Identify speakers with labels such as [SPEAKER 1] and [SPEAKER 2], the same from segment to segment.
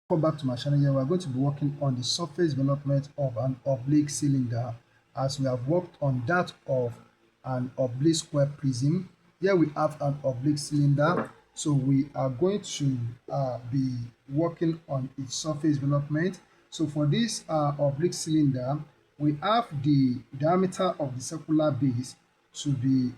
[SPEAKER 1] Welcome back to my channel. Here we are going to be working on the surface development of an oblique cylinder, as we have worked on that of an oblique square prism. Here we have an oblique cylinder, so we are going to be working on its surface development. So for this oblique cylinder, we have the diameter of the circular base to be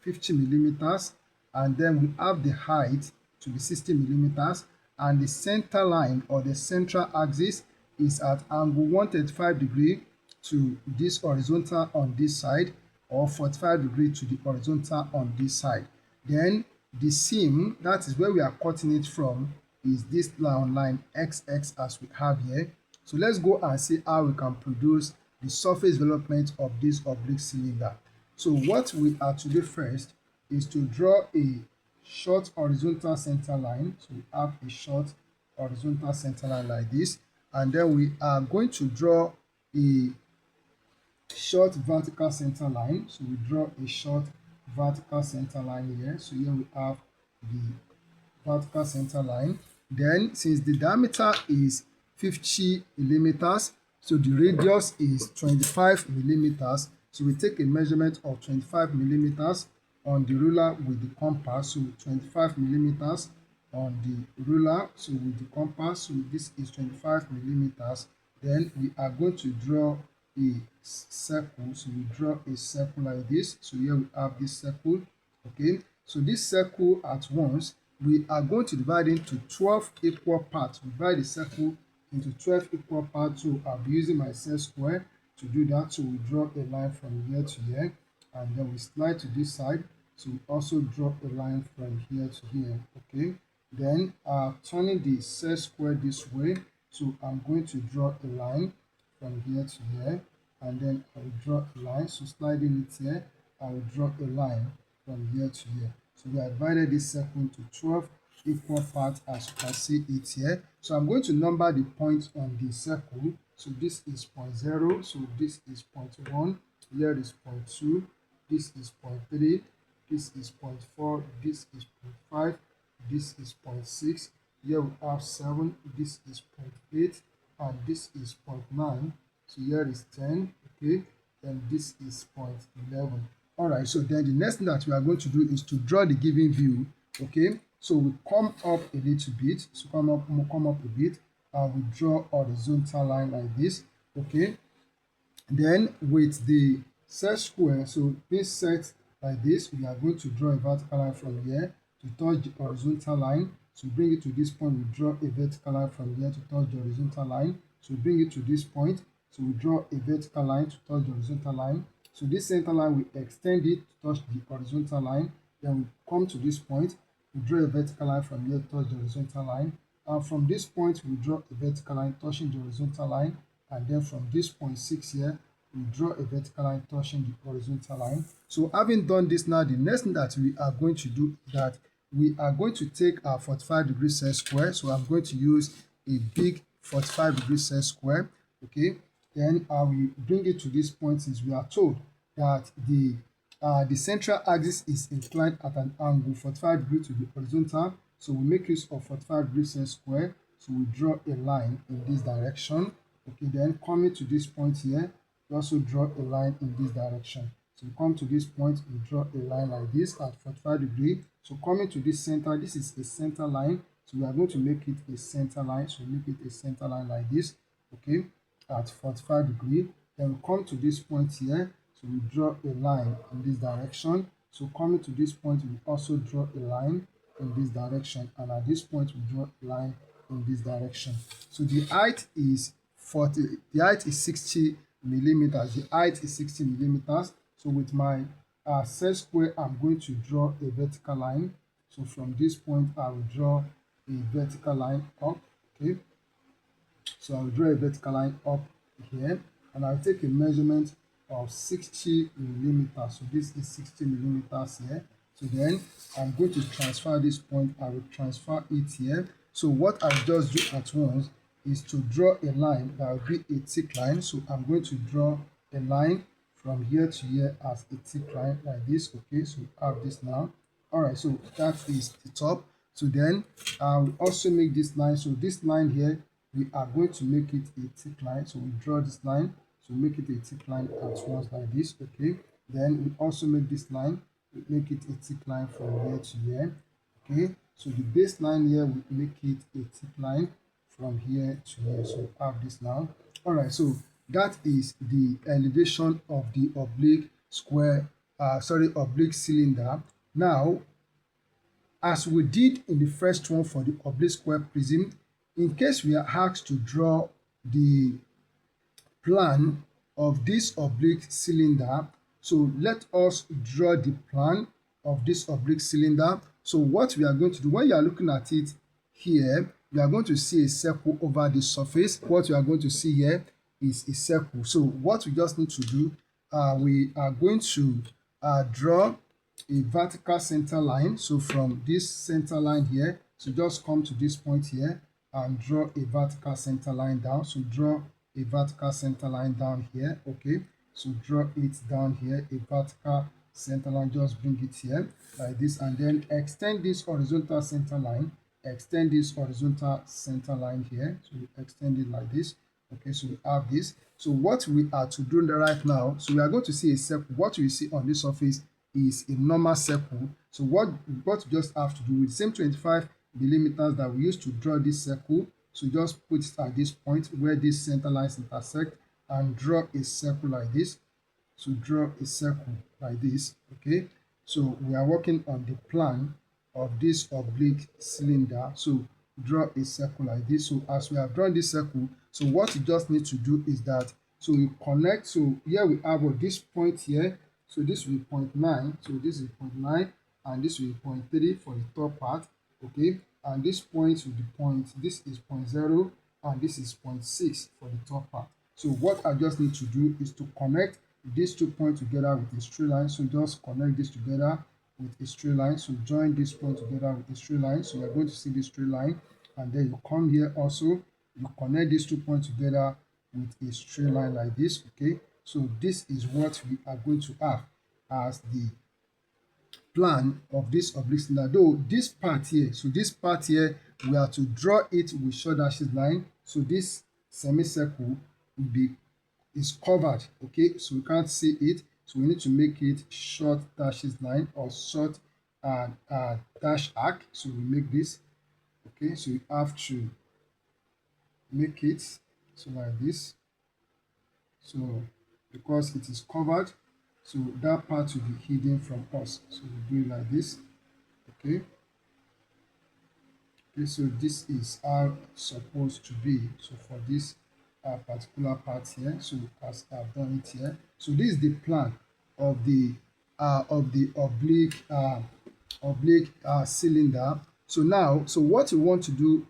[SPEAKER 1] 50 millimeters, and then we have the height to be 60 millimeters, and the center line or the central axis is at angle 135 degree to this horizontal on this side, or 45 degree to the horizontal on this side. Then the seam, that is where we are cutting it from, is this line XX as we have here. So let's go and see how we can produce the surface development of this oblique cylinder. So what we are to do first is to draw a short horizontal center line. So we have a short horizontal center line like this, and then we are going to draw a short vertical center line. So we draw a short vertical center line here. So here we have the vertical center line. Then since the diameter is 50 millimeters, so the radius is 25 millimeters, so we take a measurement of 25 millimeters on the ruler with the compass. So 25 millimeters on the ruler, so with the compass, so this is 25 millimeters. Then we are going to draw a circle. So we draw a circle like this. So here we have this circle. Okay, so this circle at once, we are going to divide into 12 equal parts. We divide the circle into 12 equal parts. So I'll be using my set square to do that. So we draw a line from here to here, and then we slide to this side. So we also draw a line from here to here. Okay, then turning the set square this way, so I'm going to draw a line from here to here, and then I will draw a line. So sliding it here, I will draw a line from here to here. So we have divided this circle into 12 equal parts, as you can see it here. So I'm going to number the points on the circle. So this is point 0, so this is point 1, here is point 2, this is point 3, this is point 4, this is point 5, this is point 6, here we have 7, this is point 8, and this is point 9. So here is 10, okay, and this is point 11. All right, so then the next thing that we are going to do is to draw the given view. Okay, so we come up a little bit, so come up a bit, and we draw a horizontal line like this. Okay, then with the set square, so this set like this, we are going to draw a vertical line from here to touch the horizontal line. So bring it to this point, we draw a vertical line from here to touch the horizontal line. So bring it to this point, so we draw a vertical line to touch the horizontal line. So this center line, we extend it to touch the horizontal line. Then we come to this point, we draw a vertical line from here to touch the horizontal line. And from this point, we draw a vertical line touching the horizontal line. And then from this point 6 here, we draw a vertical line touching the horizontal line. So having done this now, the next thing that we are going to do is that we are going to take our 45-degree set square. So I'm going to use a big 45-degree set square. Okay, then I will bring it to this point, since we are told that the central axis is inclined at an angle 45 degrees to the horizontal. So we make use of 45-degree set square. So we draw a line in this direction. Okay, then coming to this point here, we also draw a line in this direction. So we come to this point, we draw a line like this at 45 degrees. So coming to this center, this is a center line. So we are going to make it a center line. So make it a center line like this. Okay, at 45 degrees. Then we come to this point here. So we draw a line in this direction. So coming to this point, we also draw a line in this direction. And at this point, we draw a line in this direction. So the height is 60 millimeters. The height is 60 millimeters. So with my set square, I'm going to draw a vertical line. So from this point, I will draw a vertical line up. Okay, so I will draw a vertical line up here, and I'll take a measurement of 60 millimeters. So this is 60 millimeters here. So then I'm going to transfer this point. I will transfer it here. So what I'll just do at once is to draw a line that will be a thick line. So I'm going to draw a line from here to here as a thick line like this. Okay, so we have this now. All right, so that is the top. So then we also make this line. So this line here, we are going to make it a thick line. So we draw this line, so make it a thick line at once like this. Okay, then we also make this line, we make it a thick line from here to here. Okay, so the baseline here, we make it a thick line from here to here. So we have this now. All right, so that is the elevation of the oblique square, oblique cylinder. Now, as we did in the first one for the oblique square prism, in case we are asked to draw the plan of this oblique cylinder, so let us draw the plan of this oblique cylinder. So what we are going to do, when you are looking at it here, you are going to see a circle over the surface. What you are going to see here is a circle. So what we just need to do, we are going to draw a vertical center line. So from this center line here, so just come to this point here and draw a vertical center line down. So draw a vertical center line down here. Okay, so draw it down here, a vertical center line, just bring it here like this, and then extend this horizontal center line, extend this horizontal center line here. So we extend it like this. Okay, so we have this. So what we are to do right now, so we are going to see a circle. What we see on this surface is a normal circle. So what you just have to do with the same 25 millimeters that we used to draw this circle, so just put it at this point where these center lines intersect and draw a circle like this. So draw a circle like this. Okay, so we are working on the plan of this oblique cylinder. So draw a circle like this. So as we have drawn this circle, so what you just need to do is that, so you connect. So here we have this point here. So this will be 0.9. So this is 0.9, and this will be 0.3 for the top part. Okay, and this point will be this is 0.0, and this is 0.6 for the top part. So what I just need to do is to connect these 2 points together with a straight line. So just connect this together with a straight line. So join this point together with a straight line. So you're going to see this straight line, and then you come here also, you connect these 2 points together with a straight line like this. Okay, so this is what we are going to have as the plan of this oblique cylinder. Though this part here, so this part here, we are to draw it with short dashes line. So this semicircle is covered. Okay, so we can't see it, so we need to make it short dashes line or short dash arc. So we make this. Okay, so we have to make it so like this. So because it is covered, so that part will be hidden from us. So we do it like this. Okay. Okay, so this is how it's supposed to be. So for this particular part here, so as I've done it here, so this is the plan of the oblique cylinder. So now, so what you want to do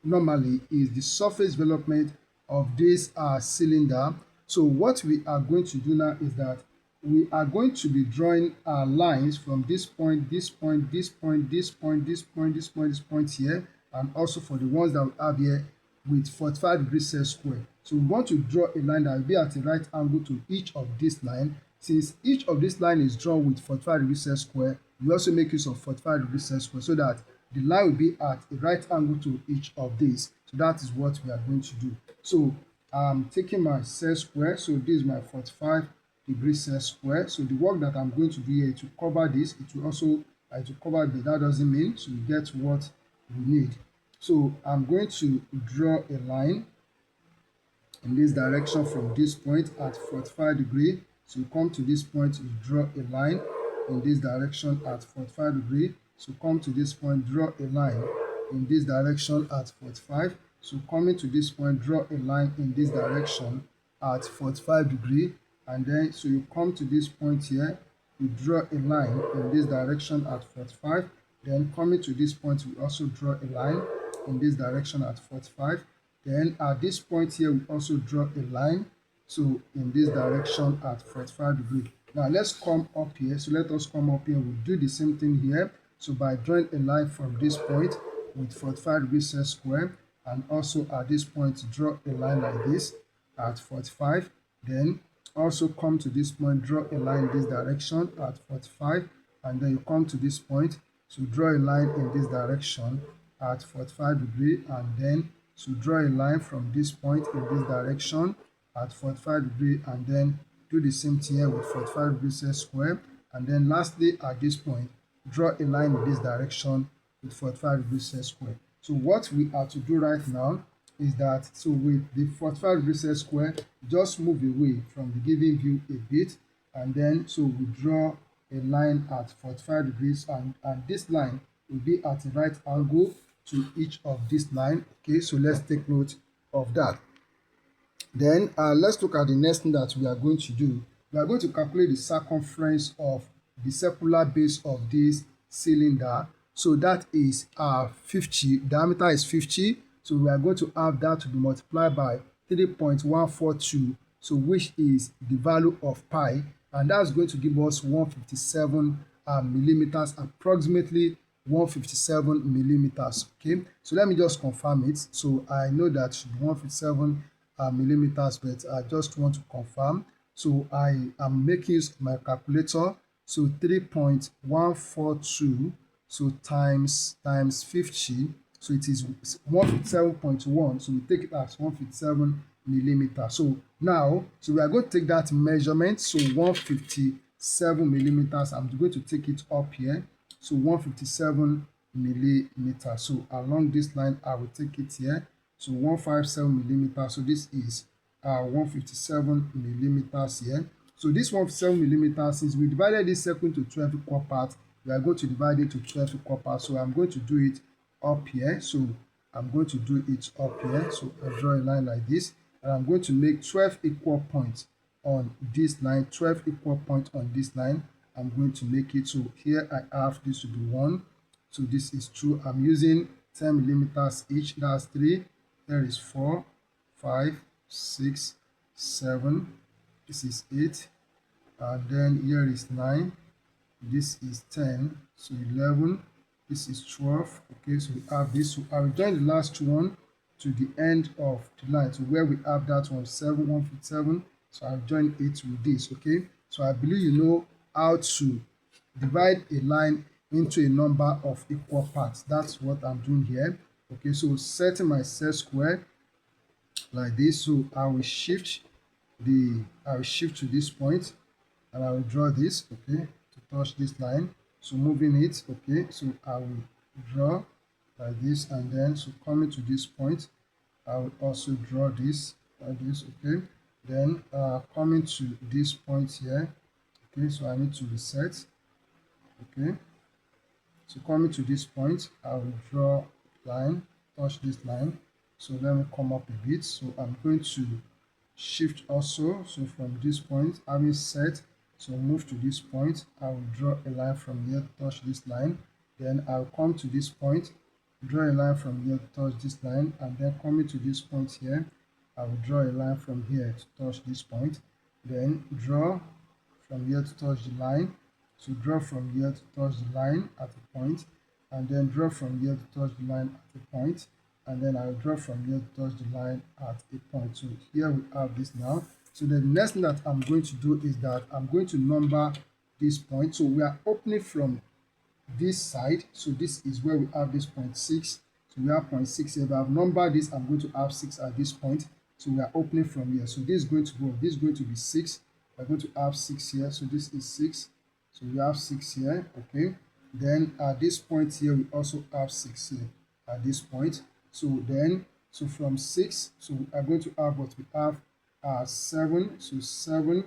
[SPEAKER 1] normally is the surface development of this cylinder. So what we are going to do now is that we are going to be drawing lines from this point, this point, this point, this point, this point, this point, this point here, and also for the ones that we have here with 45 degrees set square. So we want to draw a line that will be at a right angle to each of this line. Since each of this line is drawn with 45 degrees set square, we also make use of 45 degrees set square so that the line will be at a right angle to each of these. So that is what we are going to do. So I'm taking my set square. So this is my 45 degrees set square. So the work that I'm going to do here to cover this, it will also to cover the, that doesn't mean, so we get what we need. So I'm going to draw a line in this direction from this point at 45 degrees. So you come to this point, you draw a line in this direction at 45 degrees. So come to this point, draw a line in this direction at 45. So coming to this point, draw a line in this direction at 45 degrees. And then so you come to this point here, you draw a line in this direction at 45. Then coming to this point, we also draw a line in this direction at 45. Then at this point here, we also draw a line, so in this direction at 45 degrees. Now let's come up here. So let us come up here. We'll do the same thing here. So by drawing a line from this point with 45 degrees set square, and also at this point draw a line like this at 45. Then also come to this point, draw a line in this direction at 45, and then you come to this point, So draw a line in this direction at 45 degree, and then so draw a line from this point in this direction at 45 degree, and then do the same thing here with 45 degree set square. And then lastly at this point, draw a line in this direction with 45 degree set square. So what we are to do right now is that, so with the 45 degree set square, just move away from the given view a bit, and then so we draw a line at 45 degrees, and this line will be at a right angle to each of this line. Okay, so let's take note of that. Then let's look at the next thing that we are going to do. We are going to calculate the circumference of the circular base of this cylinder. So that is 50, diameter is 50. So we are going to have that to be multiplied by 3.142, so which is the value of pi, and that's going to give us 157 millimeters, approximately 157 millimeters. Okay, so let me just confirm it. So I know that should be 157 millimeters, but I just want to confirm. So I am making use of my calculator. So 3.142, so times 50, so it is 157.1, so we take it as 157 millimeters. So now, so we are going to take that measurement, so 157 millimeters, I'm going to take it up here, so 157 millimeters. So along this line I will take it here, so 157 millimeters. So this is 157 millimeters here. So this 157 millimeters, since we divided this circle into 12 equal parts, we are going to divide it to 12 equal parts. So I'm going to do it up here. So I'm going to do it up here. So I draw a line like this, and I'm going to make 12 equal points on this line, 12 equal points on this line. I'm going to make it, so here I have this to be 1, so this is 2. I'm using 10 millimeters each, that's 3. There is 4, 5, 6, 7, this is 8, and then here is 9, this is 10, so 11, this is 12. Okay, so we have this. So I will join the last one to the end of the line, so where we have that 157, so I'll join it with this. Okay, so I believe you know how to divide a line into a number of equal parts. That's what I'm doing here. Okay, so setting my set square like this, so I will shift to this point, and I will draw this, okay, to touch this line. So moving it, okay, so I will draw like this, and then so coming to this point, I will also draw this like this. Okay, then coming to this point here, okay, so I need to reset. Okay, so coming to this point, I will draw line, touch this line. So let me come up a bit. So I'm going to shift also, so from this point, having set, so move to this point, I will draw a line from here to touch this line. Then I'll come to this point, draw a line from here to touch this line, and then coming to this point here, I will draw a line from here to touch this point. Then draw from here to touch the line, so draw from here to touch the line at a point, and then draw from here to touch the line at a point, and then I'll draw from here to touch the line at a point. So here we have this now. So the next thing that I'm going to do is that I'm going to number this point. So we are opening from this side, so this is where we have this 0.6. So we have 0.6 here. If I've numbered this, I'm going to have 6 at this point. So we are opening from here. So this is going to go, this is going to be 6. We're going to have 6 here. So this is 6. So we have 6 here. Okay. Then at this point here, we also have 6 here at this point. So then, so from 6, so we are going to have what we have 7. So 7.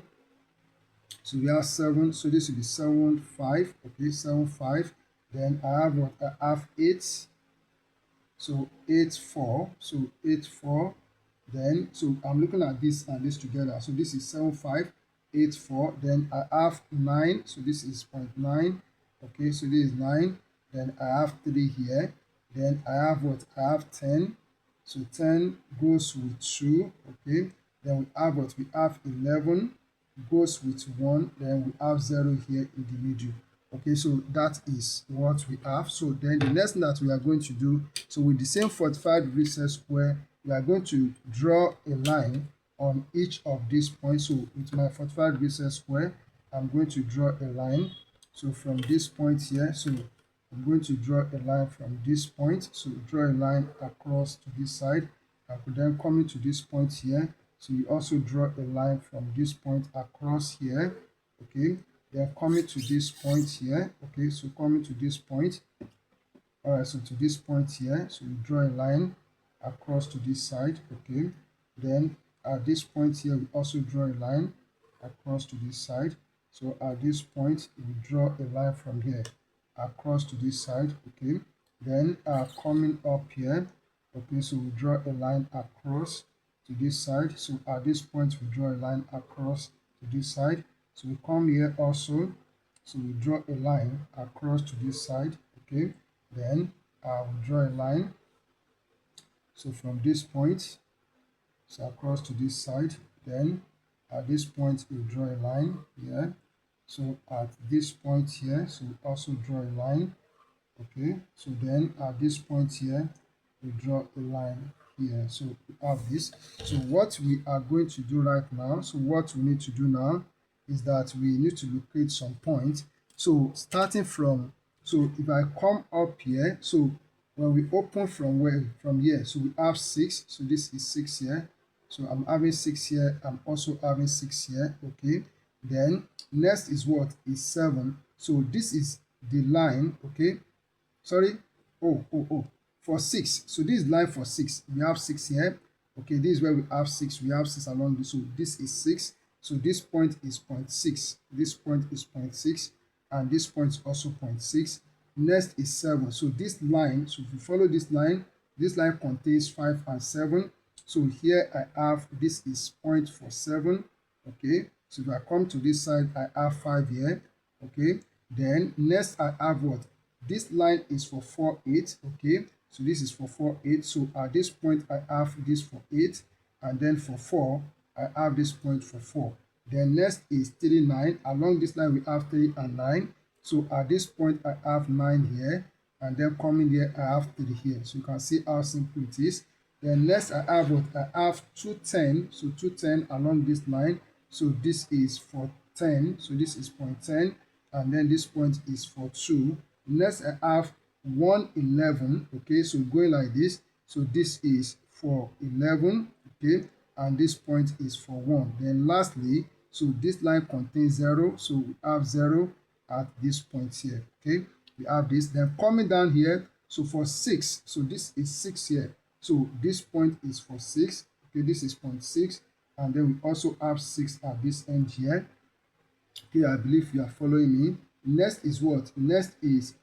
[SPEAKER 1] So we have 7. So this will be 7, 5. Okay, 7, 5. Then I have what I have 8. So 8, 4. So 8, 4. Then so I'm looking at this and this together. So this is 7, 5, 8, 4. Then I have 9. So this is 0.9. Okay, so this is 9. Then I have 3 here. Then I have what I have 10. So 10 goes with 2. Okay. Then we have what we have 11 goes with 1. Then we have 0 here in the middle. Okay, so that is what we have. So then the next thing that we are going to do, so with the same 45 degree set square, we are going to draw a line on each of these points. So with my 45 degree set square, I'm going to draw a line. So from this point here, so I'm going to draw a line from this point. So draw a line across to this side. I could then come into this point here. So you also draw a line from this point across here. Okay. Then coming to this point here. Okay. So coming to this point. All right. So to this point here. So you draw a line across to this side. Okay. Then at this point here, we also draw a line across to this side. So at this point, we draw a line from here across to this side. Okay. Then coming up here. Okay. So we draw a line across to this side. So at this point, we draw a line across to this side. So we come here also. So we draw a line across to this side. Okay. Then we draw a line. So from this point, so across to this side, then at this point we draw a line here. So at this point here, so we also draw a line. Okay, so then at this point here we draw a line here. So we have this. So what we are going to do right now, so what we need to do now is that we need to locate some points. So starting from, so if I come up here, so when we open from where, from here, so we have 6. So this is 6 here. So I'm having 6 here. I'm also having 6 here. Okay. Then next is what is 7. So this is the line. Okay. Sorry. For 6. So this is line for 6. We have 6 here. Okay. This is where we have 6. We have 6 along this. So this is 6. So this point is 0.6. This point is 0.6. And this point is also 0.6. Next is 7. So this line, so if you follow this line contains 5 and 7. So here I have, this is 0.47. Okay. So if I come to this side, I have 5 here. Okay. Then next I have what? This line is for 4, 8. Okay. So this is for 4, 8. So at this point, I have this for 8. And then for 4, I have this point for 4. Then next is 3, 9. Along this line, we have 3 and 9. So at this point, I have 9 here. And then coming here, I have 3 here. So you can see how simple it is. Then next, I have what? I have 2, 10. So 2, 10 along this line. So this is for 10. So this is point 10. And then this point is for 2. Next, I have 1, 11. Okay, so going like this. So this is for 11. Okay, and this point is for 1. Then lastly, so this line contains 0. So we have 0 at this point here. Okay, we have this. Then coming down here, so for 6. So this is 6 here. So this point is for 6. Okay, this is point 6. And then we also have 6 at this end here. Okay, I believe you are following me. Next is what? Next is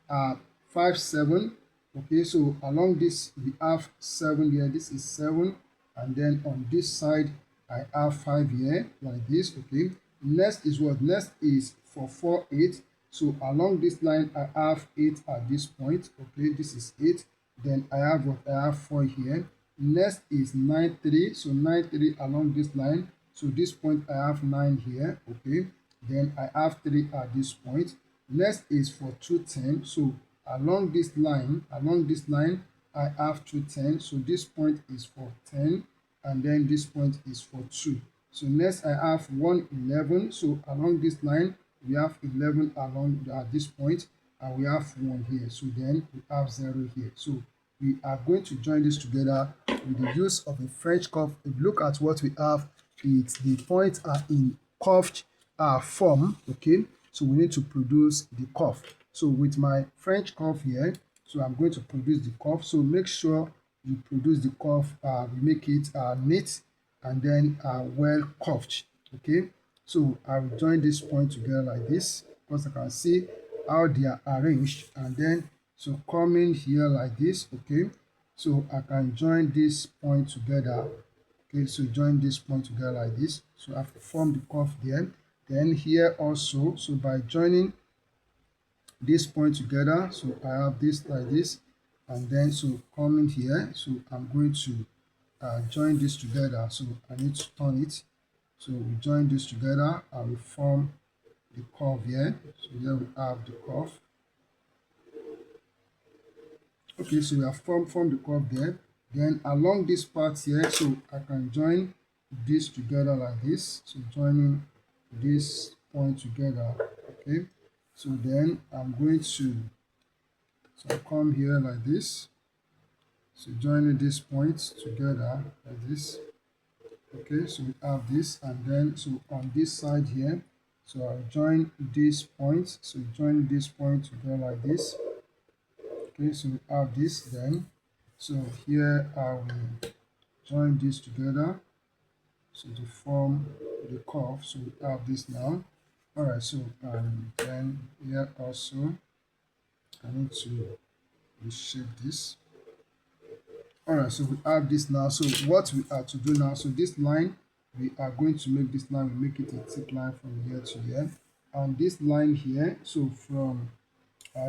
[SPEAKER 1] 5, 7. Okay, so along this we have 7 here. This is 7. And then on this side I have 5 here like this. Okay, next is what? Next is for 4, 8. So along this line I have 8 at this point. Okay, this is 8. Then I have what? I have 4 here. Next is 9, 3. So 9, 3 along this line. So this point I have 9 here. Okay, then I have 3 at this point. Next is for 2, 10. So along this line I have 2, 10. So this point is for 10. And then this point is for 2. So next I have 1, 11. So along this line we have 11 along at this point, and we have 1 here. So then we have 0 here. So we are going to join this together with the use of a French curve. If you look at what we have, it's the points are in curved form. Okay, so we need to produce the curve. So with my French curve here, so I'm going to produce the curve. So make sure you produce the curve, we make it neat and then well curved. Okay, so I will join this point together like this, because I can see how they are arranged. And then so coming here like this. Okay, so I can join this point together. Okay, so join this point together like this. So I've formed the curve there. Then here also, so by joining this point together, so I have this like this. And then so coming here, so I'm going to join this together. So I need to turn it. So we join this together and we form the curve here. So here we have the curve. Okay, so we have formed the curve there. Then along this part here, so I can join this together like this. So joining this point together. Okay, so then I'm going to So I come here like this. So joining these points together like this. Okay, so we have this, and then so on this side here, so I'll join these points. So join this point together like this. Okay, so we have this then. So here I will join this together so to form the curve. So we have this now. All right, so then here also I need to reshape this. All right, so we have this now. So what we are to do now, so this line, we are going to make this line, we make it a thick line from here to here. And this line here, so from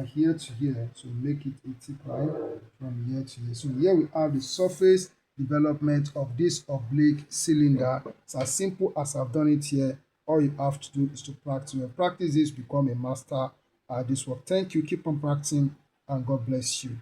[SPEAKER 1] here to here, so make it a thick line from here to here. So here we have the surface development of this oblique cylinder. It's as simple as I've done it here. All you have to do is to practice. When practice this, become a master at this work. Thank you. Keep on practicing, and God bless you.